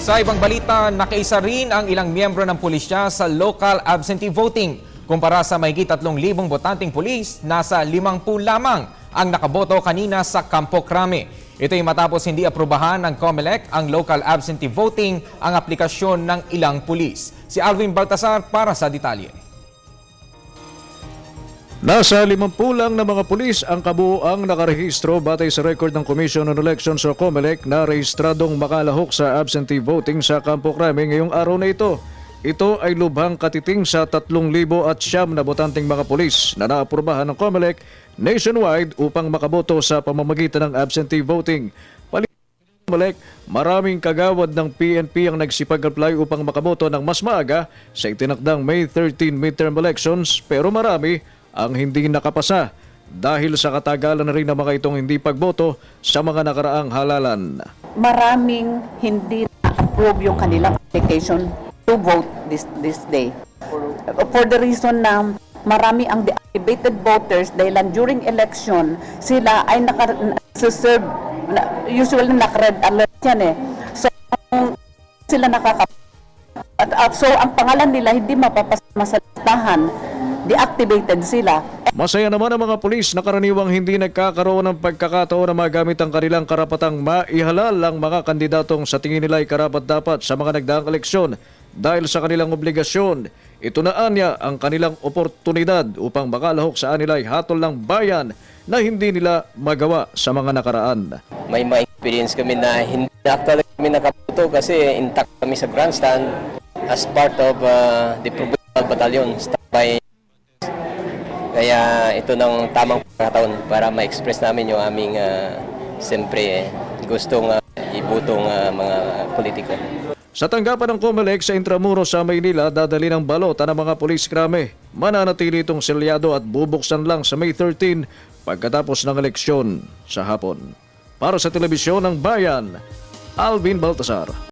Sa ibang balita, nakaisa rin ang ilang miyembro ng pulisya sa local absentee voting. Kumpara sa mahigit 3,000 botanteng pulis, nasa 50 lamang ang nakaboto kanina sa Campo Crame. Ito ay matapos hindi aprubahan ng COMELEC ang local absentee voting ang aplikasyon ng ilang pulis. Si Alvin Baltasar para sa detalye. Nasa 50 lang na mga pulis ang kabuuang nakarehistro batay sa record ng Commission on Elections o COMELEC na rehistradong makalahok sa absentee voting sa Campo Crame ngayong araw na ito. Ito ay lubhang katiting sa 3,000 na botanteng mga pulis na naaprubahan ng COMELEC nationwide upang makaboto sa pamamagitan ng absentee voting. COMELEC, maraming kagawad ng PNP ang nagsipag-apply upang makaboto ng mas maaga sa itinakdang May 13 midterm elections pero marami ang hindi nakapasa dahil sa katagalan na rin ng mga itong hindi pagboto sa mga nakaraang halalan. Maraming hindi na-approve yung kanilang application to vote this day. For the reason na marami ang deactivated voters dahil lang during election sila ay naka-serve, usually naka-red alert yan eh. So sila so ang pangalan nila hindi mapapasama sa listahan, deactivated sila. Masaya naman ang mga pulis na karaniwang hindi nagkakaroon ng pagkakataon na magamit ang kanilang karapatang maihalal ang mga kandidatong sa tingin nila ay karapat-dapat sa mga nagdaang eleksyon dahil sa kanilang obligasyon. Ito na anya ang kanilang oportunidad upang makalahok sa anila ay hatol ng bayan na hindi nila magawa sa mga nakaraan. May ma-experience kami na hindi actually kami nakaputo kasi intact kami sa grandstand as part of the provincial battalion standby. Kaya ito ng tamang pagkakataon para ma-express namin yung aming siyempre gustong ibutong mga politiko. Sa tanggapan ng COMELEC sa Intramuros sa Maynila, dadali ng balota ng mga pulis Crame. Mananatili itong selyado at bubuksan lang sa May 13 pagkatapos ng eleksyon sa hapon. Para sa Telebisyon ng Bayan, Alvin Baltasar.